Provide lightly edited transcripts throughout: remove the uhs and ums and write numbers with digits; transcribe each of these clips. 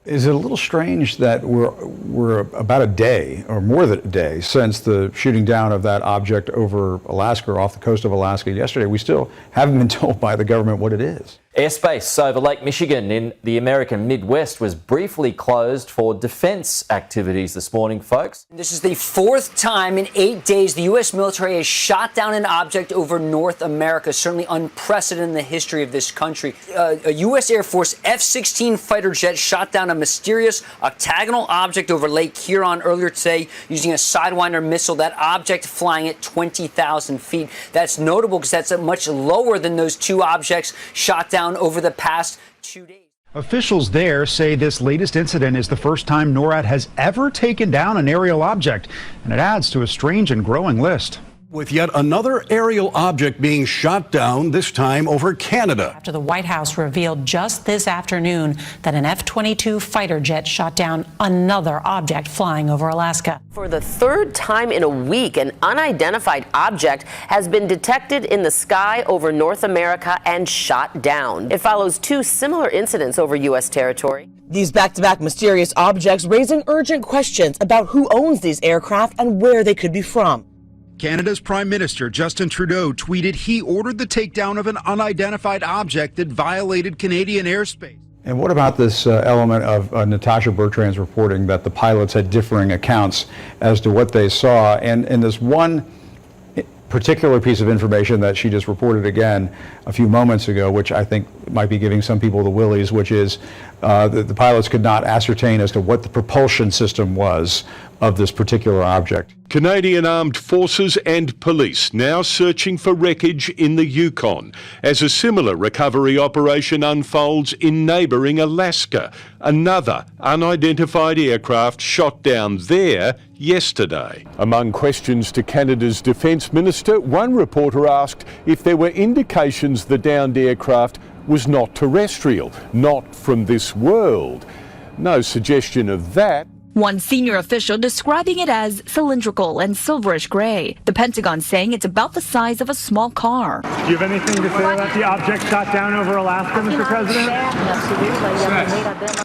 Is it a little strange that we're about a day or more than a day since the shooting down of that object over Alaska, or off the coast of Alaska yesterday? We still haven't been told by the government what it is. Airspace over Lake Michigan in the American Midwest was briefly closed for defense activities this morning, folks. This is the fourth time in 8 days the U.S. military has shot down an object over North America, certainly unprecedented in the history of this country. A U.S. Air Force F-16 fighter jet shot down a mysterious octagonal object over Lake Huron earlier today using a Sidewinder missile. That object flying at 20,000 feet. That's notable because that's much lower than those two objects shot down over the past 2 days. Officials there say this latest incident is the first time NORAD has ever taken down an aerial object, and it adds to a strange and growing list. With yet another aerial object being shot down, this time over Canada. After the White House revealed just this afternoon that an F-22 fighter jet shot down another object flying over Alaska. For the third time in a week, an unidentified object has been detected in the sky over North America and shot down. It follows two similar incidents over U.S. territory. These back-to-back mysterious objects raising urgent questions about who owns these aircraft and where they could be from. Canada's Prime Minister Justin Trudeau tweeted he ordered the takedown of an unidentified object that violated Canadian airspace. And what about this element of Natasha Bertrand's reporting that the pilots had differing accounts as to what they saw? And in this one particular piece of information that she just reported again a few moments ago, which I think might be giving some people the willies, which is the pilots could not ascertain as to what the propulsion system was of this particular object. Canadian Armed Forces and police now searching for wreckage in the Yukon as a similar recovery operation unfolds in neighbouring Alaska. Another unidentified aircraft shot down there yesterday. Among questions to Canada's Defence Minister, one reporter asked if there were indications the downed aircraft was not terrestrial, not from this world. No suggestion of that. One senior official describing it as cylindrical and silverish gray. The Pentagon saying it's about the size of a small car. Do you have anything to say about the object shot down over Alaska, Mr. President?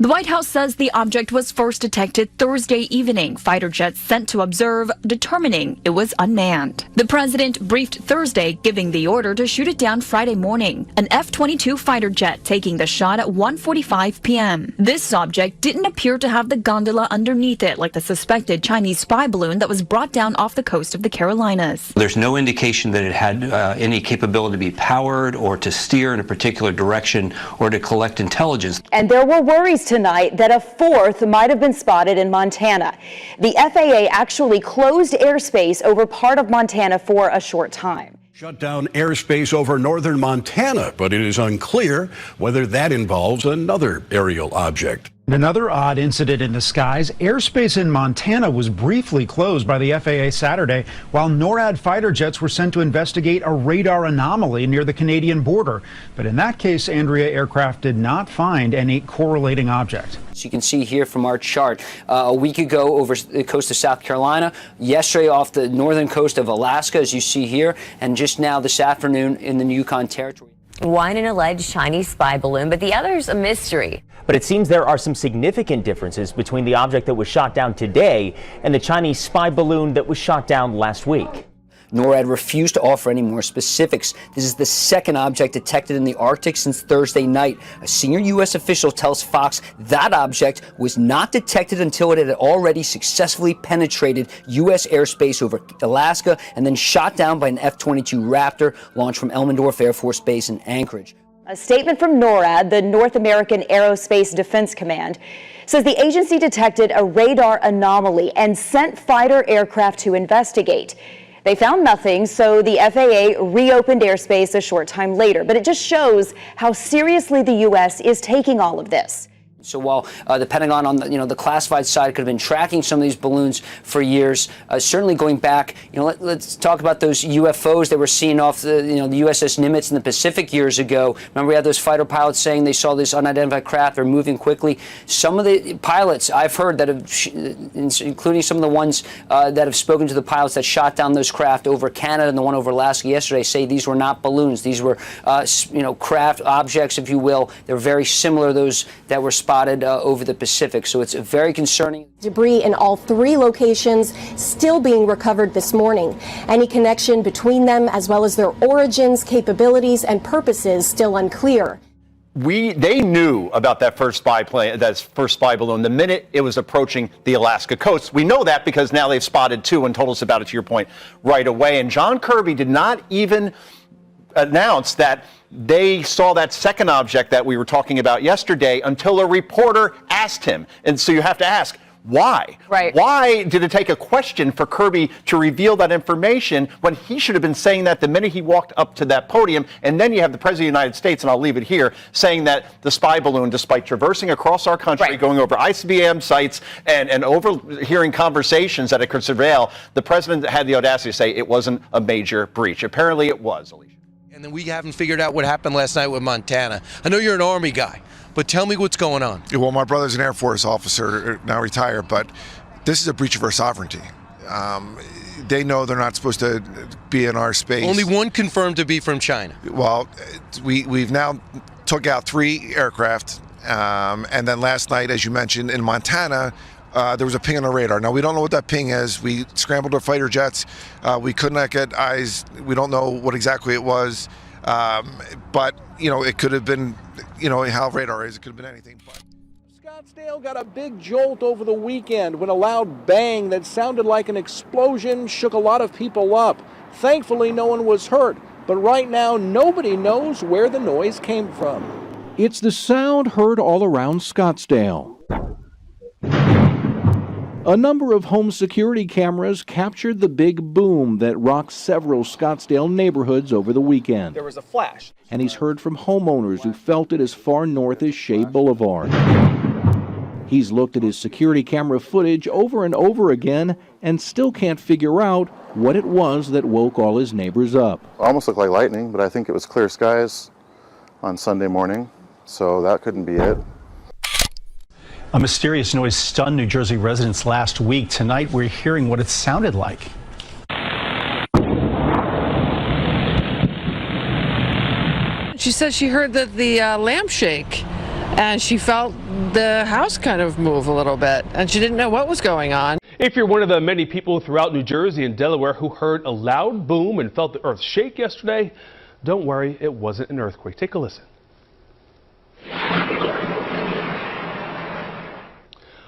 The White House says the object was first detected Thursday evening. Fighter jets sent to observe, determining it was unmanned. The president briefed Thursday, giving the order to shoot it down Friday morning. An F-22 fighter jet taking the shot at 1:45 p.m. This object didn't appear to have the gondola underneath it, like the suspected Chinese spy balloon that was brought down off the coast of the Carolinas. There's no indication that it had any capability to be powered or to steer in a particular direction or to collect intelligence. And there were worries tonight that a fourth might have been spotted in Montana. The FAA actually closed airspace over part of Montana for a short time. Shut down airspace over northern Montana, but it is unclear whether that involves another aerial object. Another odd incident in the skies. Airspace in Montana was briefly closed by the FAA Saturday while NORAD fighter jets were sent to investigate a radar anomaly near the Canadian border. But in that case, Andrea, aircraft did not find any correlating object. So you can see here from our chart, a week ago over the coast of South Carolina, yesterday off the northern coast of Alaska, as you see here, and just now this afternoon in the Yukon Territory. One an alleged Chinese spy balloon, but the other's a mystery. But it seems there are some significant differences between the object that was shot down today and the Chinese spy balloon that was shot down last week. NORAD refused to offer any more specifics. This is the second object detected in the Arctic since Thursday night. A senior U.S. official tells Fox that object was not detected until it had already successfully penetrated U.S. airspace over Alaska and then shot down by an F-22 Raptor launched from Elmendorf Air Force Base in Anchorage. A statement from NORAD, the North American Aerospace Defense Command, says the agency detected a radar anomaly and sent fighter aircraft to investigate. They found nothing, so the FAA reopened airspace a short time later. But it just shows how seriously the U.S. is taking all of this. So while the Pentagon on the classified side could have been tracking some of these balloons for years, certainly going back, let's talk about those UFOs that were seen off the USS Nimitz in the Pacific years ago. Remember, we had those fighter pilots saying they saw this unidentified craft. They're moving quickly. Some of the pilots I've heard that have, including some of the ones that have spoken to the pilots that shot down those craft over Canada and the one over Alaska yesterday, say these were not balloons. These were, craft objects, if you will. They're very similar to those that were spotted spotted over the Pacific. So it's very concerning. Debris in all 3 locations still being recovered this morning. Any connection between them, as well as their origins, capabilities, and purposes, still unclear. They knew about that first spy balloon the minute it was approaching the Alaska coast. We know that because now they've spotted 2 and told us about it, to your point, right away. And John Kirby did not even announce that they saw that second object that we were talking about yesterday until a reporter asked him. And so you have to ask, why? Right. Why did it take a question for Kirby to reveal that information when he should have been saying that the minute he walked up to that podium? And then you have the President of the United States, and I'll leave it here, saying that the spy balloon, despite traversing across our country, going over ICBM sites and overhearing conversations that it could surveil, the President had the audacity to say it wasn't a major breach. Apparently it was, Alicia. And then we haven't figured out what happened last night with Montana. I know you're an Army guy, but tell me what's going on. Well, my brother's an Air Force officer, now retired, but this is a breach of our sovereignty. They know they're not supposed to be in our space. Only one confirmed to be from China. Well, we've now took out 3 aircraft, and then last night, as you mentioned, in Montana, there was a ping on the radar. Now, we don't know what that ping is. We scrambled our fighter jets. We could not get eyes. We don't know what exactly it was. But, it could have been, how radar is. It could have been anything. But Scottsdale got a big jolt over the weekend when a loud bang that sounded like an explosion shook a lot of people up. Thankfully, no one was hurt. But right now, nobody knows where the noise came from. It's the sound heard all around Scottsdale. A number of home security cameras captured the big boom that rocked several Scottsdale neighborhoods over the weekend. There was a flash. And he's heard from homeowners who felt it as far north as Shea Boulevard. He's looked at his security camera footage over and over again and still can't figure out what it was that woke all his neighbors up. Almost looked like lightning, but I think it was clear skies on Sunday morning, so that couldn't be it. A mysterious noise stunned New Jersey residents last week. Tonight, we're hearing what it sounded like. She says she heard the lamp shake, and she felt the house kind of move a little bit, and she didn't know what was going on. If you're one of the many people throughout New Jersey and Delaware who heard a loud boom and felt the earth shake yesterday, don't worry, it wasn't an earthquake. Take a listen.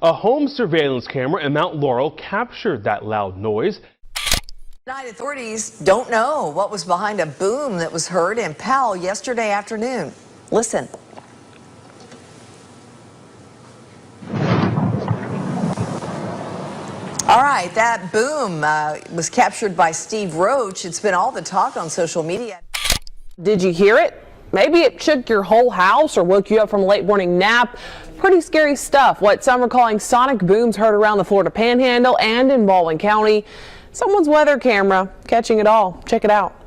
A home surveillance camera in Mount Laurel captured that loud noise. Tonight, authorities don't know what was behind a boom that was heard in Powell yesterday afternoon. Listen. All right, that boom was captured by Steve Roach. It's been all the talk on social media. Did you hear it? Maybe it shook your whole house or woke you up from a late morning nap. Pretty scary stuff. What some are calling sonic booms heard around the Florida Panhandle and in Baldwin County. Someone's weather camera catching it all. Check it out.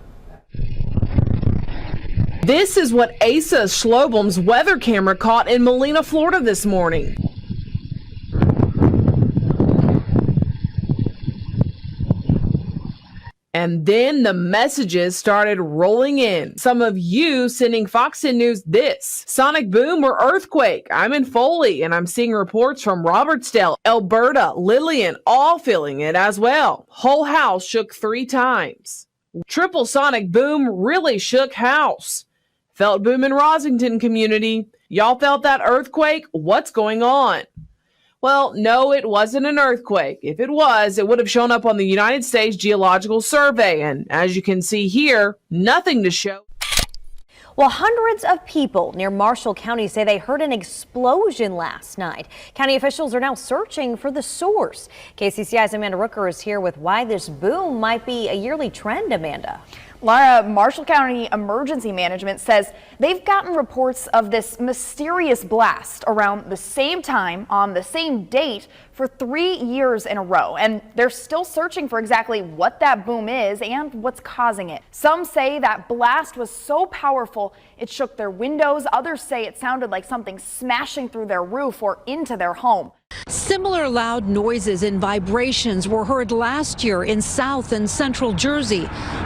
This is what Asa Schlobel's weather camera caught in Molina, Florida this morning. And then the messages started rolling in. Some of you sending Fox 10 News this. Sonic boom or earthquake. I'm in Foley and I'm seeing reports from Robertsdale, Alberta, Lillian, all feeling it as well. Whole house shook 3 times. Triple sonic boom really shook house. Felt boom in Rosington community. Y'all felt that earthquake? What's going on? Well, no, it wasn't an earthquake. If it was, it would have shown up on the United States Geological Survey. And as you can see here, nothing to show. Well, hundreds of people near Marshall County say they heard an explosion last night. County officials are now searching for the source. KCCI's Amanda Rooker is here with why this boom might be a yearly trend, Amanda. Laura, Marshall County Emergency Management says they've gotten reports of this mysterious blast around the same time on the same date for 3 years in a row. And they're still searching for exactly what that boom is and what's causing it. Some say that blast was so powerful it shook their windows. Others say it sounded like something smashing through their roof or into their home. Similar loud noises and vibrations were heard last year in South and Central Jersey.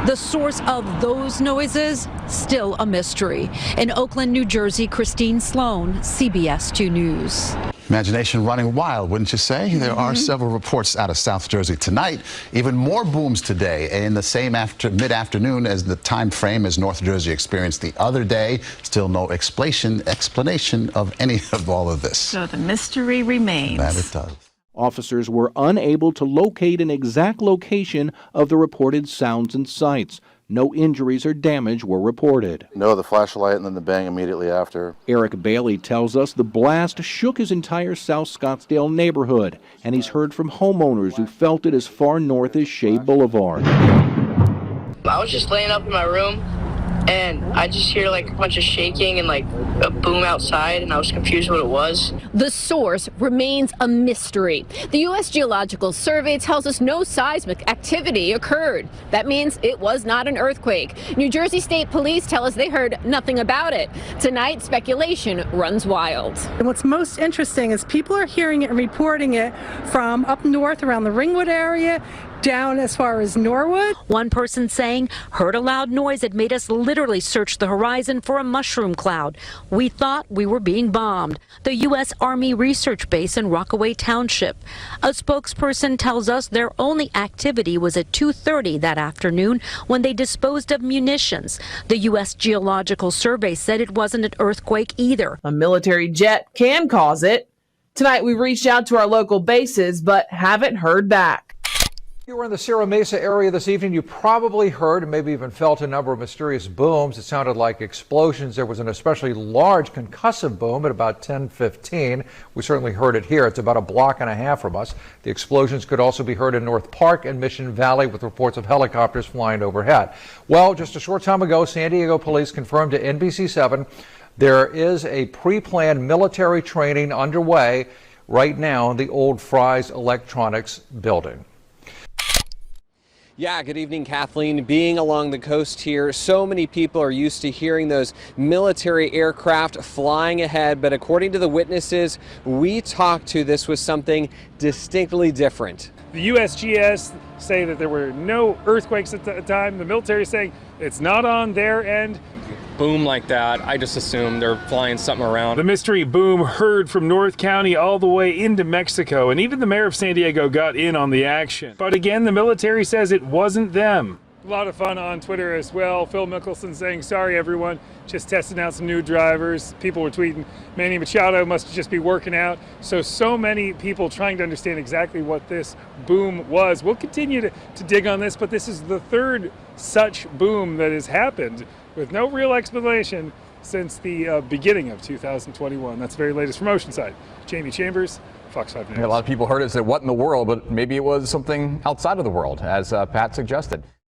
The source of those noises, still a mystery. In Oakland, New Jersey, Christine Sloan, CBS 2 News. Imagination running wild, wouldn't you say? There are several reports out of South Jersey tonight. Even more booms today in the same mid-afternoon as the time frame as North Jersey experienced the other day. Still no explanation of any of all of this. So the mystery remains. That it does. Officers were unable to locate an exact location of the reported sounds and sights. No injuries or damage were reported. No, the flashlight and then the bang immediately after. Eric Bailey tells us the blast shook his entire South Scottsdale neighborhood, and he's heard from homeowners who felt it as far north as Shea Boulevard. I was just laying up in my room, and I just hear like a bunch of shaking and like a boom outside, and I was confused what it was. The source remains a mystery. The U.S. Geological Survey tells us no seismic activity occurred. That means it was not an earthquake. New Jersey State Police tell us they heard nothing about it. Tonight, speculation runs wild. And what's most interesting is people are hearing it and reporting it from up north around the Ringwood area, down as far as Norwood. One person saying, heard a loud noise that made us literally search the horizon for a mushroom cloud. We thought we were being bombed. The U.S. Army Research Base in Rockaway Township. A spokesperson tells us their only activity was at 2:30 that afternoon when they disposed of munitions. The U.S. Geological Survey said it wasn't an earthquake either. A military jet can cause it. Tonight we reached out to our local bases but haven't heard back. If you were in the Sierra Mesa area this evening, you probably heard and maybe even felt a number of mysterious booms. It sounded like explosions. There was an especially large concussive boom at about 10:15. We certainly heard it here. It's about a block and a half from us. The explosions could also be heard in North Park and Mission Valley with reports of helicopters flying overhead. Well, just a short time ago, San Diego police confirmed to NBC7 there is a pre-planned military training underway right now in the old Fry's Electronics building. Yeah, good evening, Kathleen. Being along the coast here, so many people are used to hearing those military aircraft flying ahead, but according to the witnesses we talked to, this was something distinctly different. The USGS say that there were no earthquakes at the time. The military is saying it's not on their end. Boom like that, I just assume they're flying something around. The mystery boom heard from North County all the way into Mexico, and even the mayor of San Diego got in on the action. But again, the military says it wasn't them. A lot of fun on Twitter as well. Phil Mickelson saying, sorry everyone, just testing out some new drivers. People were tweeting, Manny Machado must just be working out. So many people trying to understand exactly what this boom was. We'll continue to dig on this, but this is the third such boom that has happened with no real explanation since the beginning of 2021. That's the very latest from Oceanside. Jamie Chambers, Fox 5 News. A lot of people heard it and said, what in the world? But maybe it was something outside of the world, as Pat suggested.